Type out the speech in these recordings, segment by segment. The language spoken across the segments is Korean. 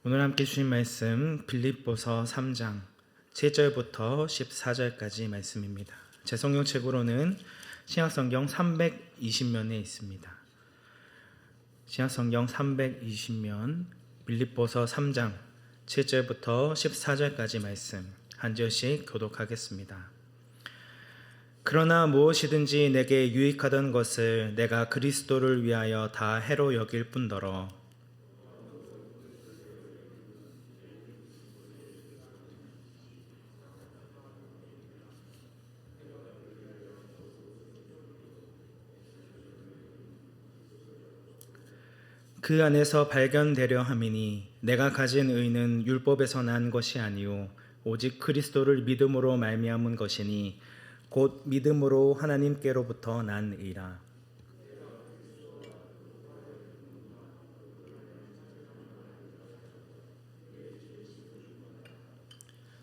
오늘 함께 주신 말씀 빌립보서 3장 7절부터 14절까지 말씀입니다. 제 성경책으로는 신약성경 320면에 있습니다. 신약성경 320면 빌립보서 3장 7절부터 14절까지 말씀 한 절씩 교독하겠습니다. 그러나 무엇이든지 내게 유익하던 것을 내가 그리스도를 위하여 다 해로 여길 뿐더러 그 안에서 발견되려 함이니 내가 가진 의는 율법에서 난 것이 아니요 오직 그리스도를 믿음으로 말미암은 것이니 곧 믿음으로 하나님께로부터 난 의라.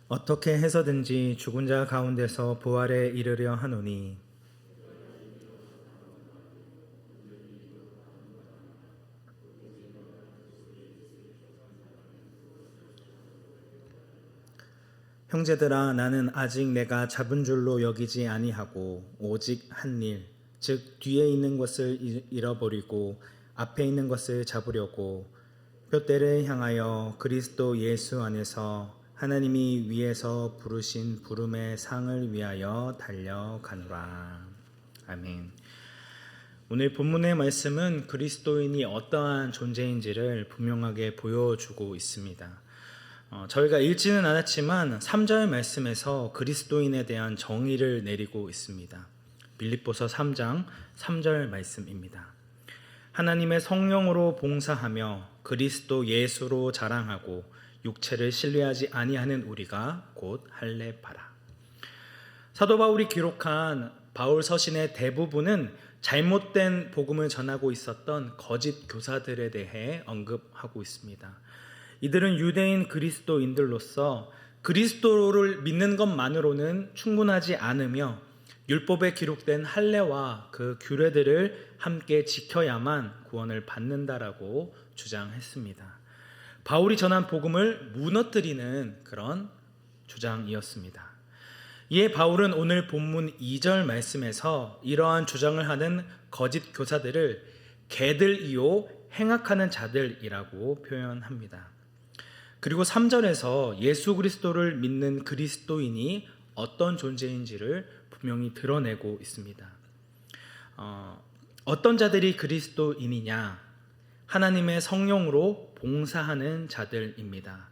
어떻게 해서든지 죽은 자 가운데서 부활에 이르려 하노니 형제들아, 나는 아직 내가 잡은 줄로 여기지 아니하고 오직 한 일, 즉 뒤에 있는 것을 잃어버리고 앞에 있는 것을 잡으려고 푯대를 향하여 그리스도 예수 안에서 하나님이 위에서 부르신 부름의 상을 위하여 달려가노라. 아멘. 오늘 본문의 말씀은 그리스도인이 어떠한 존재인지를 분명하게 보여주고 있습니다. 저희가 읽지는 않았지만 3절 말씀에서 그리스도인에 대한 정의를 내리고 있습니다. 빌립보서 3장 3절 말씀입니다. 하나님의 성령으로 봉사하며 그리스도 예수로 자랑하고 육체를 신뢰하지 아니하는 우리가 곧 할례바라. 사도 바울이 기록한 바울 서신의 대부분은 잘못된 복음을 전하고 있었던 거짓 교사들에 대해 언급하고 있습니다. 이들은 유대인 그리스도인들로서 그리스도를 믿는 것만으로는 충분하지 않으며 율법에 기록된 할례와 그 규례들을 함께 지켜야만 구원을 받는다라고 주장했습니다. 바울이 전한 복음을 무너뜨리는 그런 주장이었습니다. 이에 바울은 오늘 본문 2절 말씀에서 이러한 주장을 하는 거짓 교사들을 개들이요 행악하는 자들이라고 표현합니다. 그리고 3절에서 예수 그리스도를 믿는 그리스도인이 어떤 존재인지를 분명히 드러내고 있습니다. 어떤 자들이 그리스도인이냐? 하나님의 성령으로 봉사하는 자들입니다.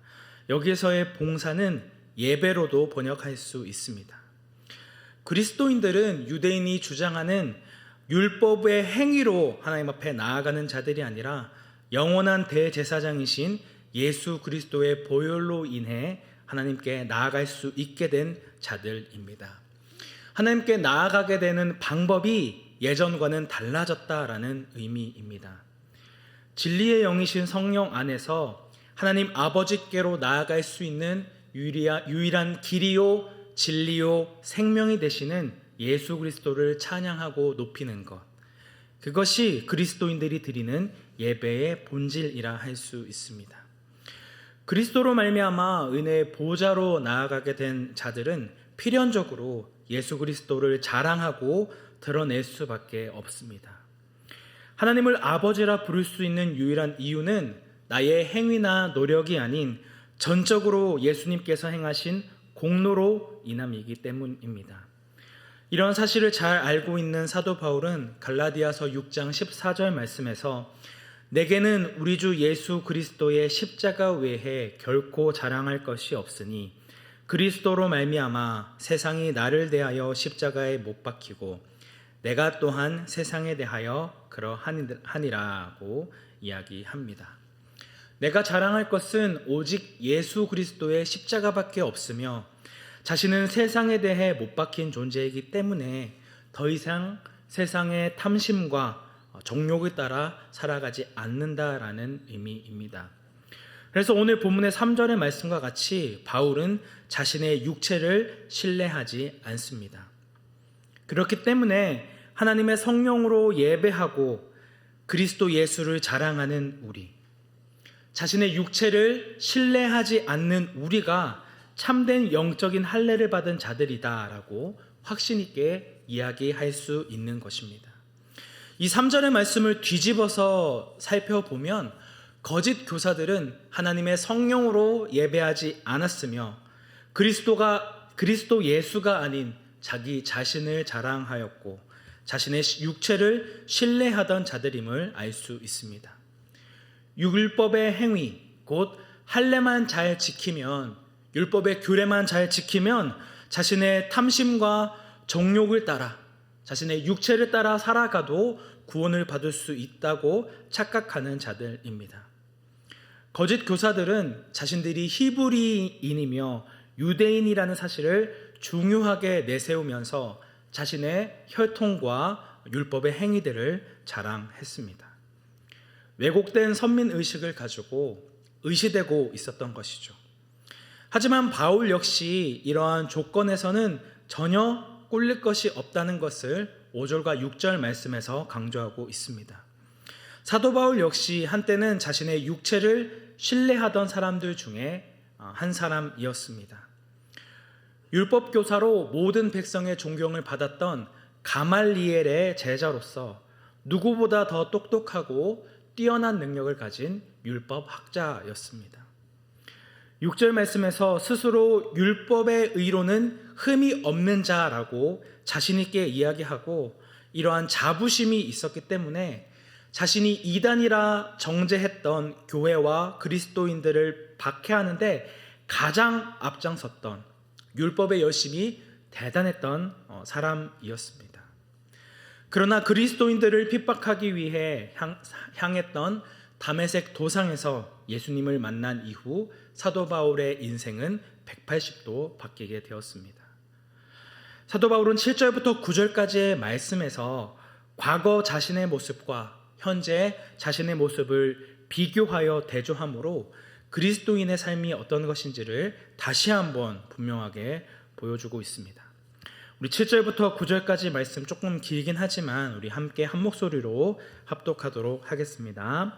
여기에서의 봉사는 예배로도 번역할 수 있습니다. 그리스도인들은 유대인이 주장하는 율법의 행위로 하나님 앞에 나아가는 자들이 아니라 영원한 대제사장이신 예수 그리스도의 보혈로 인해 하나님께 나아갈 수 있게 된 자들입니다. 하나님께 나아가게 되는 방법이 예전과는 달라졌다라는 의미입니다. 진리의 영이신 성령 안에서 하나님 아버지께로 나아갈 수 있는 유일한 길이요 진리요 생명이 되시는 예수 그리스도를 찬양하고 높이는 것, 그것이 그리스도인들이 드리는 예배의 본질이라 할 수 있습니다. 그리스도로 말미암아 은혜의 보좌로 나아가게 된 자들은 필연적으로 예수 그리스도를 자랑하고 드러낼 수밖에 없습니다. 하나님을 아버지라 부를 수 있는 유일한 이유는 나의 행위나 노력이 아닌 전적으로 예수님께서 행하신 공로로 인함이기 때문입니다. 이런 사실을 잘 알고 있는 사도 바울은 갈라디아서 6장 14절 말씀에서 내게는 우리 주 예수 그리스도의 십자가 외에 결코 자랑할 것이 없으니 그리스도로 말미암아 세상이 나를 대하여 십자가에 못 박히고 내가 또한 세상에 대하여 그러하니라고 이야기합니다. 내가 자랑할 것은 오직 예수 그리스도의 십자가밖에 없으며 자신은 세상에 대해 못 박힌 존재이기 때문에 더 이상 세상의 탐심과 정욕을 따라 살아가지 않는다라는 의미입니다. 그래서 오늘 본문의 3절의 말씀과 같이 바울은 자신의 육체를 신뢰하지 않습니다. 그렇기 때문에 하나님의 성령으로 예배하고 그리스도 예수를 자랑하는 우리, 자신의 육체를 신뢰하지 않는 우리가 참된 영적인 할례를 받은 자들이다라고 확신 있게 이야기할 수 있는 것입니다. 이 3절의 말씀을 뒤집어서 살펴보면 거짓 교사들은 하나님의 성령으로 예배하지 않았으며 그리스도 예수가 아닌 자기 자신을 자랑하였고 자신의 육체를 신뢰하던 자들임을 알 수 있습니다. 율법의 행위, 곧 할례만 잘 지키면, 율법의 규례만 잘 지키면 자신의 탐심과 정욕을 따라 자신의 육체를 따라 살아가도 구원을 받을 수 있다고 착각하는 자들입니다. 거짓 교사들은 자신들이 히브리인이며 유대인이라는 사실을 중요하게 내세우면서 자신의 혈통과 율법의 행위들을 자랑했습니다. 왜곡된 선민의식을 가지고 의시되고 있었던 것이죠. 하지만 바울 역시 이러한 조건에서는 전혀 꿀릴 것이 없다는 것을 5절과 6절 말씀에서 강조하고 있습니다. 사도 바울 역시 한때는 자신의 육체를 신뢰하던 사람들 중에 한 사람이었습니다. 율법 교사로 모든 백성의 존경을 받았던 가말리엘의 제자로서 누구보다 더 똑똑하고 뛰어난 능력을 가진 율법 학자였습니다. 6절 말씀에서 스스로 율법의 의로는 흠이 없는 자라고 자신 있게 이야기하고 이러한 자부심이 있었기 때문에 자신이 이단이라 정죄했던 교회와 그리스도인들을 박해하는데 가장 앞장섰던 율법의 열심이 대단했던 사람이었습니다. 그러나 그리스도인들을 핍박하기 위해 향했던 다메섹 도상에서 예수님을 만난 이후 사도 바울의 인생은 180도 바뀌게 되었습니다. 사도 바울은 7절부터 9절까지의 말씀에서 과거 자신의 모습과 현재 자신의 모습을 비교하여 대조함으로 그리스도인의 삶이 어떤 것인지를 다시 한번 분명하게 보여주고 있습니다. 우리 7절부터 9절까지 말씀 조금 길긴 하지만 우리 함께 한 목소리로 합독하도록 하겠습니다.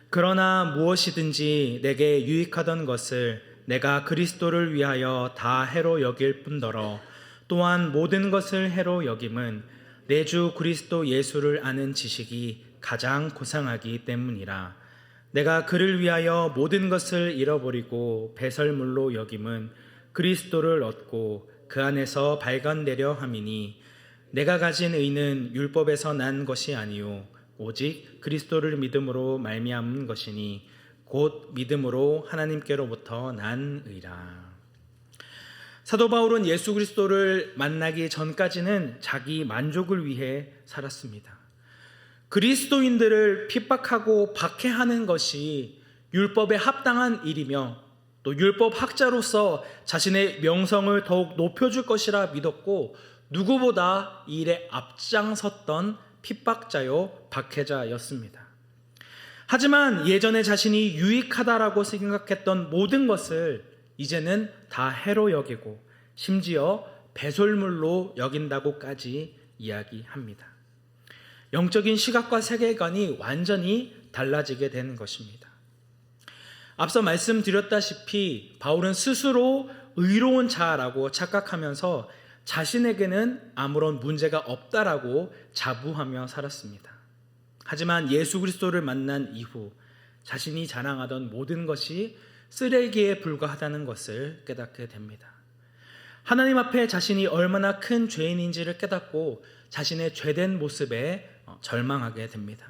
그러나 무엇이든지 내게 유익하던 것을 내가 그리스도를 위하여 다 해로 여길 뿐더러 또한 모든 것을 해로 여김은 내 주 그리스도 예수를 아는 지식이 가장 고상하기 때문이라. 내가 그를 위하여 모든 것을 잃어버리고 배설물로 여김은 그리스도를 얻고 그 안에서 발견되려 함이니 내가 가진 의는 율법에서 난 것이 아니요 오직 그리스도를 믿음으로 말미암은 것이니 곧 믿음으로 하나님께로부터 난 의라. 사도 바울은 예수 그리스도를 만나기 전까지는 자기 만족을 위해 살았습니다. 그리스도인들을 핍박하고 박해하는 것이 율법에 합당한 일이며 또 율법 학자로서 자신의 명성을 더욱 높여줄 것이라 믿었고 누구보다 이 일에 앞장섰던 핍박자요 박해자였습니다. 하지만 예전에 자신이 유익하다라고 생각했던 모든 것을 이제는 다 해로 여기고 심지어 배설물로 여긴다고까지 이야기합니다. 영적인 시각과 세계관이 완전히 달라지게 되는 것입니다. 앞서 말씀드렸다시피 바울은 스스로 의로운 자라고 착각하면서 자신에게는 아무런 문제가 없다라고 자부하며 살았습니다. 하지만 예수 그리스도를 만난 이후 자신이 자랑하던 모든 것이 쓰레기에 불과하다는 것을 깨닫게 됩니다. 하나님 앞에 자신이 얼마나 큰 죄인인지를 깨닫고 자신의 죄된 모습에 절망하게 됩니다.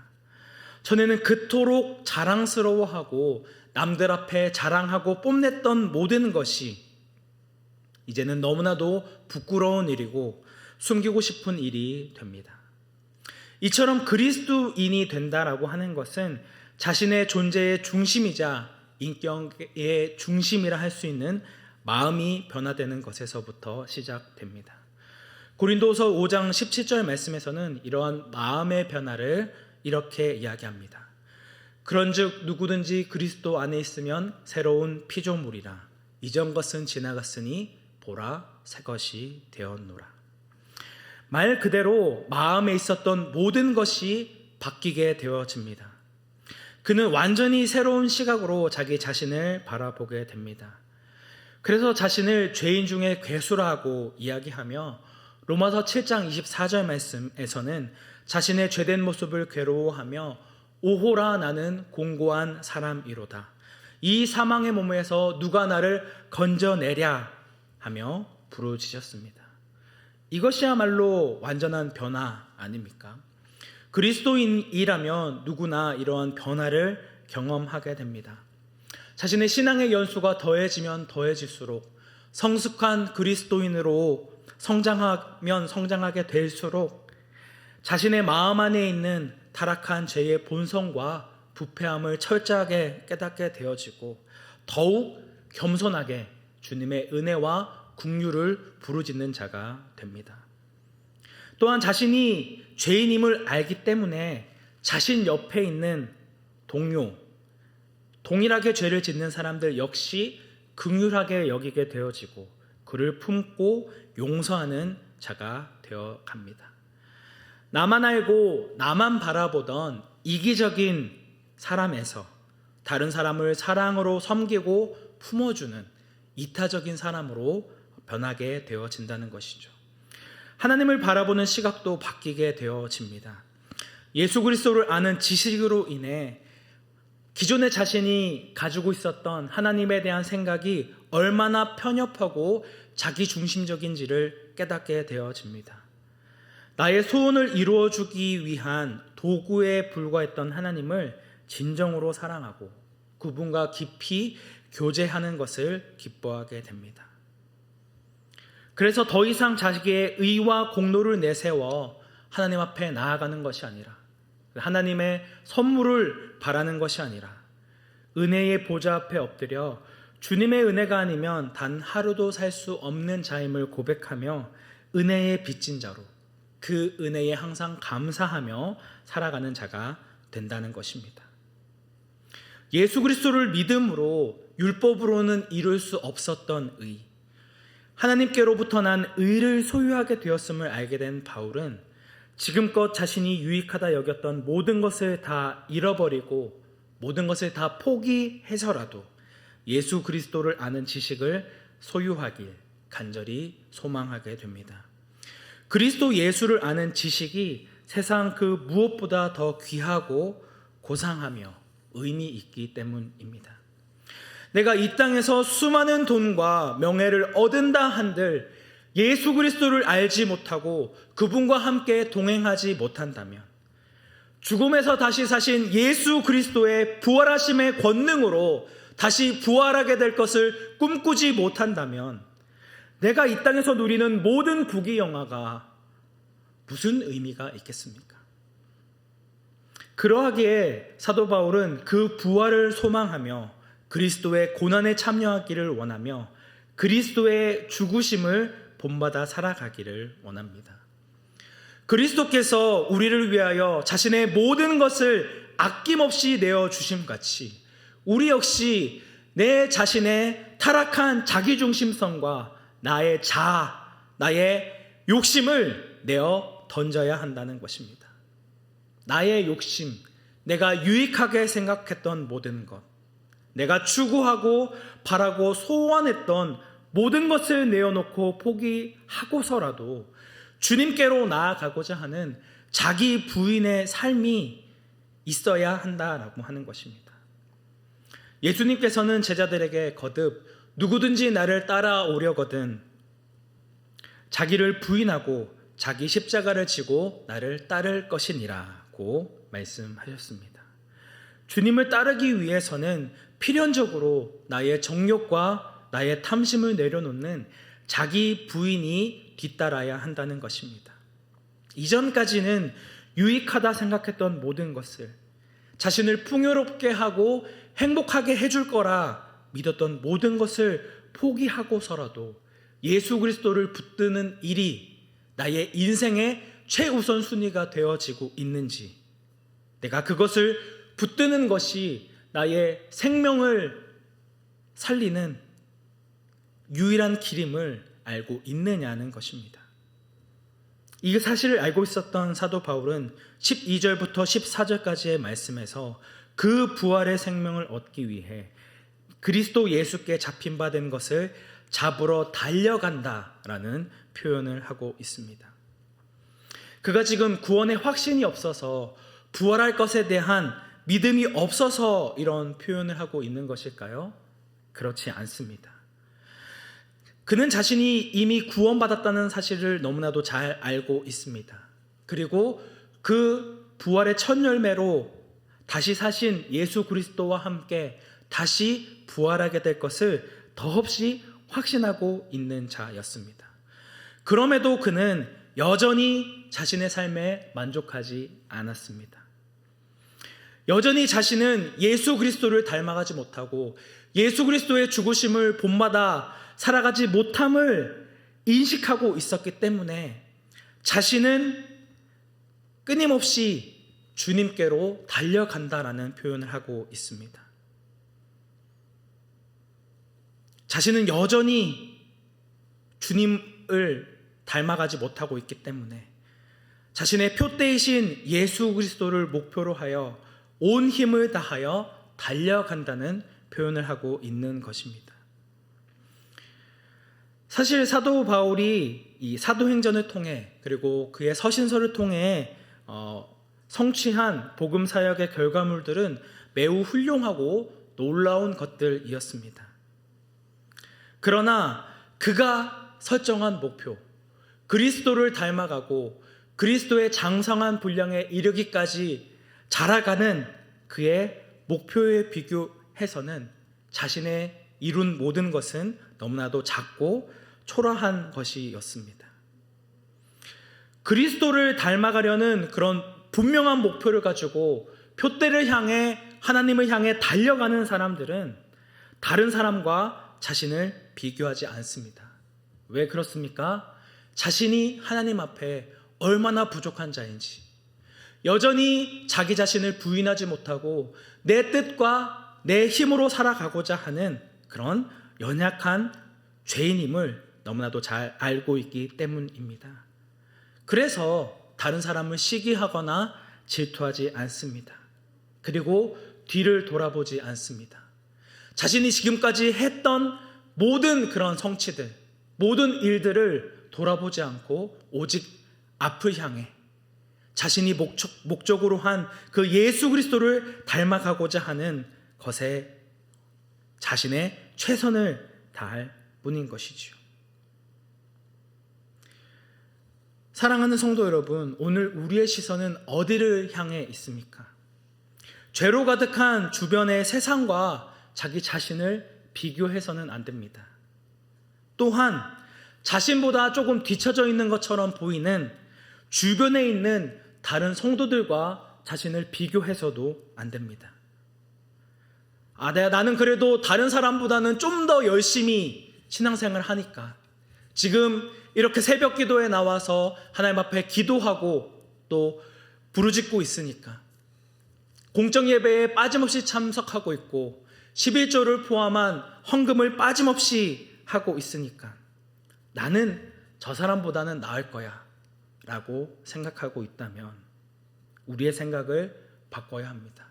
전에는 그토록 자랑스러워하고 남들 앞에 자랑하고 뽐냈던 모든 것이 이제는 너무나도 부끄러운 일이고 숨기고 싶은 일이 됩니다. 이처럼 그리스도인이 된다라고 하는 것은 자신의 존재의 중심이자 인격의 중심이라 할 수 있는 마음이 변화되는 것에서부터 시작됩니다. 고린도서 5장 17절 말씀에서는 이러한 마음의 변화를 이렇게 이야기합니다. 그런즉 누구든지 그리스도 안에 있으면 새로운 피조물이라. 이전 것은 지나갔으니 보라 새 것이 되었노라. 말 그대로 마음에 있었던 모든 것이 바뀌게 되어집니다. 그는 완전히 새로운 시각으로 자기 자신을 바라보게 됩니다. 그래서 자신을 죄인 중에 괴수라고 이야기하며 로마서 7장 24절 말씀에서는 자신의 죄된 모습을 괴로워하며 오호라 나는 공고한 사람이로다. 이 사망의 몸에서 누가 나를 건져내랴 하며 부르짖었습니다. 이것이야말로 완전한 변화 아닙니까? 그리스도인이라면 누구나 이러한 변화를 경험하게 됩니다. 자신의 신앙의 연수가 더해지면 더해질수록 성숙한 그리스도인으로 성장하면 성장하게 될수록 자신의 마음 안에 있는 타락한 죄의 본성과 부패함을 철저하게 깨닫게 되어지고 더욱 겸손하게 주님의 은혜와 긍휼을 부르짖는 자가 됩니다. 또한 자신이 죄인임을 알기 때문에 자신 옆에 있는 동료, 동일하게 죄를 짓는 사람들 역시 긍휼하게 여기게 되어지고 그를 품고 용서하는 자가 되어 갑니다. 나만 알고 나만 바라보던 이기적인 사람에서 다른 사람을 사랑으로 섬기고 품어주는 이타적인 사람으로 변하게 되어진다는 것이죠. 하나님을 바라보는 시각도 바뀌게 되어집니다. 예수 그리스도를 아는 지식으로 인해 기존의 자신이 가지고 있었던 하나님에 대한 생각이 얼마나 편협하고 자기중심적인지를 깨닫게 되어집니다. 나의 소원을 이루어주기 위한 도구에 불과했던 하나님을 진정으로 사랑하고 그분과 깊이 교제하는 것을 기뻐하게 됩니다. 그래서 더 이상 자기의 의와 공로를 내세워 하나님 앞에 나아가는 것이 아니라 하나님의 선물을 바라는 것이 아니라 은혜의 보좌 앞에 엎드려 주님의 은혜가 아니면 단 하루도 살 수 없는 자임을 고백하며 은혜의 빚진 자로 그 은혜에 항상 감사하며 살아가는 자가 된다는 것입니다. 예수 그리스도를 믿음으로 율법으로는 이룰 수 없었던 의, 하나님께로부터 난 의를 소유하게 되었음을 알게 된 바울은 지금껏 자신이 유익하다 여겼던 모든 것을 다 잃어버리고 모든 것을 다 포기해서라도 예수 그리스도를 아는 지식을 소유하길 간절히 소망하게 됩니다. 그리스도 예수를 아는 지식이 세상 그 무엇보다 더 귀하고 고상하며 의미 있기 때문입니다. 내가 이 땅에서 수많은 돈과 명예를 얻은다 한들 예수 그리스도를 알지 못하고 그분과 함께 동행하지 못한다면, 죽음에서 다시 사신 예수 그리스도의 부활하심의 권능으로 다시 부활하게 될 것을 꿈꾸지 못한다면 내가 이 땅에서 누리는 모든 부귀영화가 무슨 의미가 있겠습니까? 그러하기에 사도 바울은 그 부활을 소망하며 그리스도의 고난에 참여하기를 원하며 그리스도의 죽으심을 본받아 살아가기를 원합니다. 그리스도께서 우리를 위하여 자신의 모든 것을 아낌없이 내어주심 같이 우리 역시 내 자신의 타락한 자기중심성과 나의 자아, 나의 욕심을 내어 던져야 한다는 것입니다. 나의 욕심, 내가 유익하게 생각했던 모든 것, 내가 추구하고 바라고 소원했던 모든 것을 내어놓고 포기하고서라도 주님께로 나아가고자 하는 자기 부인의 삶이 있어야 한다라고 하는 것입니다. 예수님께서는 제자들에게 거듭 누구든지 나를 따라오려거든 자기를 부인하고 자기 십자가를 지고 나를 따를 것이니라고 말씀하셨습니다. 주님을 따르기 위해서는 필연적으로 나의 정욕과 나의 탐심을 내려놓는 자기 부인이 뒤따라야 한다는 것입니다. 이전까지는 유익하다 생각했던 모든 것을, 자신을 풍요롭게 하고 행복하게 해줄 거라 믿었던 모든 것을 포기하고서라도 예수 그리스도를 붙드는 일이 나의 인생의 최우선 순위가 되어지고 있는지, 내가 그것을 붙드는 것이 나의 생명을 살리는 유일한 길임을 알고 있느냐는 것입니다. 이 사실을 알고 있었던 사도 바울은 12절부터 14절까지의 말씀에서 그 부활의 생명을 얻기 위해 그리스도 예수께 잡힌 바 된 것을 잡으러 달려간다라는 표현을 하고 있습니다. 그가 지금 구원의 확신이 없어서 부활할 것에 대한 믿음이 없어서 이런 표현을 하고 있는 것일까요? 그렇지 않습니다. 그는 자신이 이미 구원받았다는 사실을 너무나도 잘 알고 있습니다. 그리고 그 부활의 첫 열매로 다시 사신 예수 그리스도와 함께 다시 부활하게 될 것을 더없이 확신하고 있는 자였습니다. 그럼에도 그는 여전히 자신의 삶에 만족하지 않았습니다. 여전히 자신은 예수 그리스도를 닮아가지 못하고 예수 그리스도의 죽으심을 본받아 살아가지 못함을 인식하고 있었기 때문에 자신은 끊임없이 주님께로 달려간다라는 표현을 하고 있습니다. 자신은 여전히 주님을 닮아가지 못하고 있기 때문에 자신의 표대이신 예수 그리스도를 목표로 하여 온 힘을 다하여 달려간다는 표현을 하고 있는 것입니다. 사실 사도 바울이 이 사도행전을 통해 그리고 그의 서신서를 통해 성취한 복음 사역의 결과물들은 매우 훌륭하고 놀라운 것들이었습니다. 그러나 그가 설정한 목표, 그리스도를 닮아가고 그리스도의 장성한 분량에 이르기까지 자라가는 그의 목표에 비교해서는 자신의 이룬 모든 것은 너무나도 작고 초라한 것이었습니다. 그리스도를 닮아가려는 그런 분명한 목표를 가지고 표대를 향해 하나님을 향해 달려가는 사람들은 다른 사람과 자신을 비교하지 않습니다. 왜 그렇습니까? 자신이 하나님 앞에 얼마나 부족한 자인지, 여전히 자기 자신을 부인하지 못하고 내 뜻과 내 힘으로 살아가고자 하는 그런 연약한 죄인임을 너무나도 잘 알고 있기 때문입니다. 그래서 다른 사람을 시기하거나 질투하지 않습니다. 그리고 뒤를 돌아보지 않습니다. 자신이 지금까지 했던 모든 그런 성취들, 모든 일들을 돌아보지 않고 오직 앞을 향해 자신이 목적으로 한 그 예수 그리스도를 닮아가고자 하는 것에 자신의 최선을 다할 뿐인 것이지요. 사랑하는 성도 여러분, 오늘 우리의 시선은 어디를 향해 있습니까? 죄로 가득한 주변의 세상과 자기 자신을 비교해서는 안 됩니다. 또한 자신보다 조금 뒤처져 있는 것처럼 보이는 주변에 있는 다른 성도들과 자신을 비교해서도 안 됩니다. 나는 그래도 다른 사람보다는 좀 더 열심히 신앙생활을 하니까, 지금 이렇게 새벽 기도에 나와서 하나님 앞에 기도하고 또 부르짖고 있으니까, 공적 예배에 빠짐없이 참석하고 있고 11조를 포함한 헌금을 빠짐없이 하고 있으니까 나는 저 사람보다는 나을 거야 라고 생각하고 있다면 우리의 생각을 바꿔야 합니다.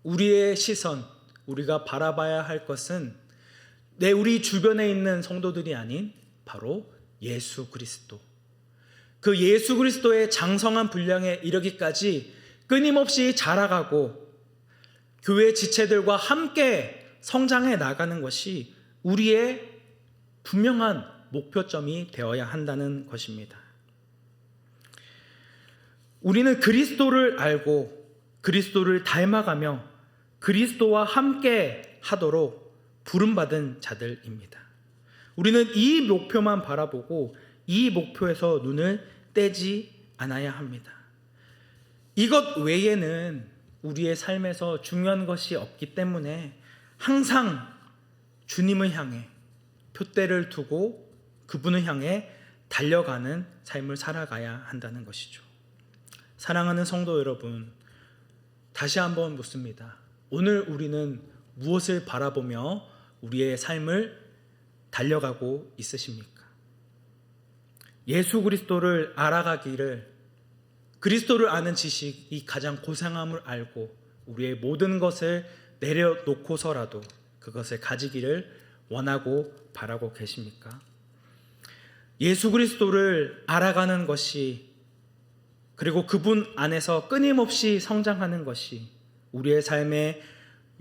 우리의 시선, 우리가 바라봐야 할 것은 우리 주변에 있는 성도들이 아닌 바로 예수 그리스도, 그 예수 그리스도의 장성한 분량에 이르기까지 끊임없이 자라가고 교회 지체들과 함께 성장해 나가는 것이 우리의 분명한 목표점이 되어야 한다는 것입니다. 우리는 그리스도를 알고 그리스도를 닮아가며 그리스도와 함께 하도록 부름받은 자들입니다. 우리는 이 목표만 바라보고 이 목표에서 눈을 떼지 않아야 합니다. 이것 외에는 우리의 삶에서 중요한 것이 없기 때문에 항상 주님을 향해 표대를 두고 그분을 향해 달려가는 삶을 살아가야 한다는 것이죠. 사랑하는 성도 여러분, 다시 한번 묻습니다. 오늘 우리는 무엇을 바라보며 우리의 삶을 달려가고 있으십니까? 예수 그리스도를 알아가기를, 그리스도를 아는 지식이 가장 고상함을 알고 우리의 모든 것을 내려놓고서라도 그것을 가지기를 원하고 바라고 계십니까? 예수 그리스도를 알아가는 것이, 그리고 그분 안에서 끊임없이 성장하는 것이 우리의 삶의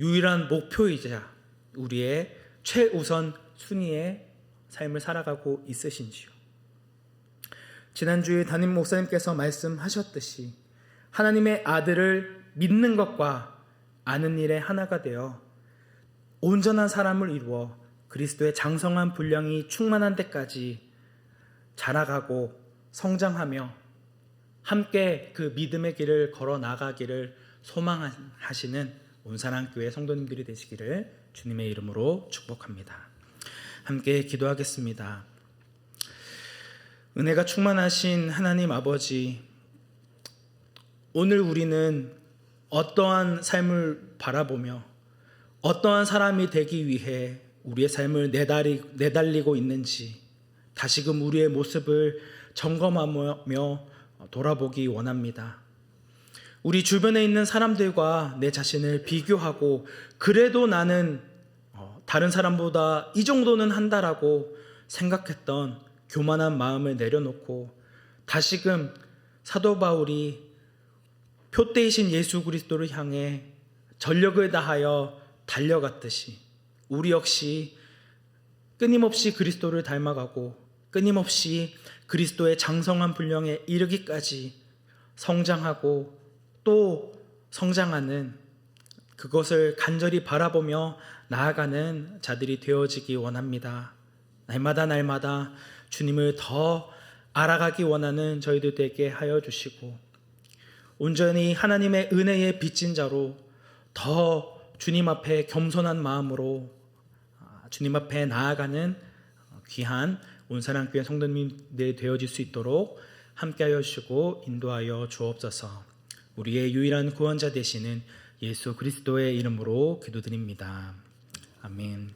유일한 목표이자 우리의 최우선 순위의 삶을 살아가고 있으신지요? 지난주에 담임 목사님께서 말씀하셨듯이 하나님의 아들을 믿는 것과 아는 일에 하나가 되어 온전한 사람을 이루어 그리스도의 장성한 분량이 충만한 데까지 자라가고 성장하며 함께 그 믿음의 길을 걸어 나가기를 소망하시는 온사랑교회 성도님들이 되시기를 주님의 이름으로 축복합니다. 함께 기도하겠습니다. 은혜가 충만하신 하나님 아버지, 오늘 우리는 어떠한 삶을 바라보며 어떠한 사람이 되기 위해 우리의 삶을 내달리고 있는지 다시금 우리의 모습을 점검하며 돌아보기 원합니다. 우리 주변에 있는 사람들과 내 자신을 비교하고 그래도 나는 다른 사람보다 이 정도는 한다라고 생각했던 교만한 마음을 내려놓고 다시금 사도 바울이 표대이신 예수 그리스도를 향해 전력을 다하여 달려갔듯이 우리 역시 끊임없이 그리스도를 닮아가고 끊임없이 그리스도의 장성한 분량에 이르기까지 성장하고 또 성장하는, 그것을 간절히 바라보며 나아가는 자들이 되어지기 원합니다. 날마다 주님을 더 알아가기 원하는 저희들 되게 하여 주시고 온전히 하나님의 은혜에 빚진 자로 더 주님 앞에 겸손한 마음으로 주님 앞에 나아가는 귀한 온사랑교회 성도님들 되어질 수 있도록 함께하여 주시고 인도하여 주옵소서. 우리의 유일한 구원자 되시는 예수 그리스도의 이름으로 기도드립니다. 아멘.